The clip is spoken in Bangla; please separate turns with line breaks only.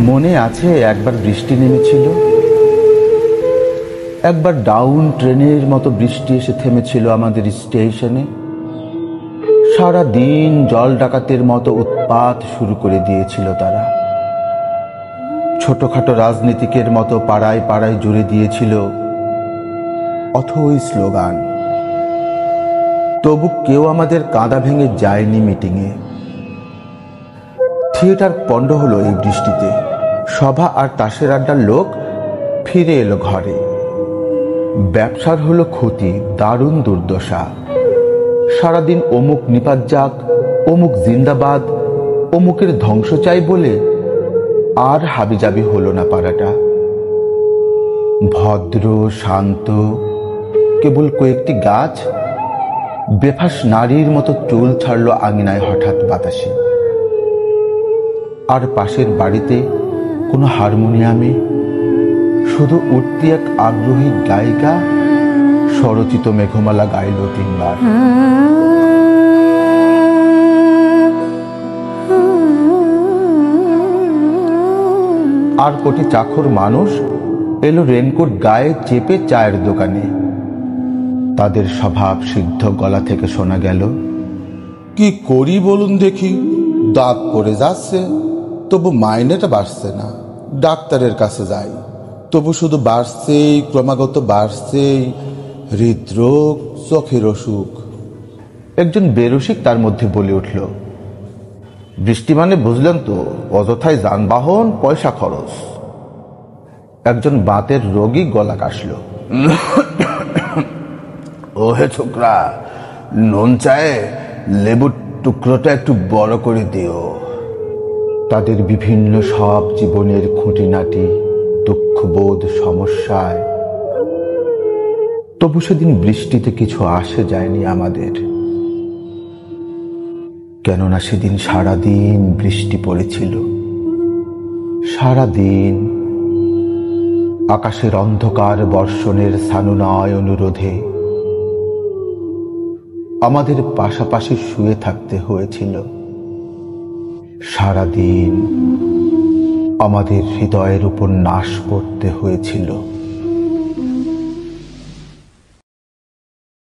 মনে আছে একবার বৃষ্টি নেমেছিল, একবার ডাউন ট্রেনের মতো বৃষ্টি এসে থেমেছিল আমাদের স্টেশনে। সারা দিন জল ডাকাতের মতো উৎপাত শুরু করে দিয়েছিল তারা। ছোটখাটো রাজনীতিকের মতো পাড়ায় পাড়ায় জুড়ে দিয়েছিল অথই স্লোগান। তবু কেউ আমাদের কাঁদা ভেঙে যায়নি মিটিংয়ে। থিয়েটার পণ্ড হলো এই বৃষ্টিতে। সভা আর তাসের আড্ডার লোক ফিরে এলো ঘরে। ব্যবসার হলো ক্ষতি, দারুণ দুর্দশা। সারাদিন অমুক নিপাত যাক, অমুক জিন্দাবাদ, অমুকের ধ্বংস চাই বলে আর হাবিজাবি হলো না পাড়াটা। ভদ্র শান্ত কেবল কয়েকটি গাছ বেফাস নারীর মতো চুল ছাড়লো আঙিনায় হঠাৎ বাতাসে। আর পাশের বাড়িতে কোনো হারমোনিয়ামে শুধু উঠতি এক আগ্রহী গায়িকা স্বরচিত মেঘমালা গাইল 3 বার। আর কোটি চাকর মানুষ এলো রেনকোট গায়ে চেপে চায়ের দোকানে। তাদের স্বভাব সিদ্ধ গলা থেকে শোনা গেল,
কি করি বলুন দেখি, দাঁত পড়ে যাচ্ছে তবু মাইনেটা বাড়ছে না। ডাক্তারের কাছে যাই তবু শুধু বাড়ছেই, ক্রমাগত বাড়ছেই। হৃদরোগ, চোখের অসুখ।
একজন বেরসিক তার মধ্যে বলে উঠল, বৃষ্টি মানে বুঝলেন তো, অযথায় যানবাহন, পয়সা খরচ। একজন বাতের রোগী গলা কাশল, ওহে ছোকরা, নুন চায়ে লেবুর টুকরোটা একটু বড় করে দিও। তাদের বিভিন্ন সব জীবনের খুঁটিনাটি, দুঃখবোধ, সমস্যায়। তবু সেদিন বৃষ্টিতে কিছু আসে যায়নি আমাদের, কেননা সেদিন সারাদিন বৃষ্টি পড়েছিল। সারাদিন আকাশের অন্ধকার বর্ষণের সানুনয় অনুরোধে আমাদের পাশাপাশি শুয়ে থাকতে হয়েছিল। সারাদিন আমাদের হৃদয়ের উপর নাশ করতে হয়েছিল।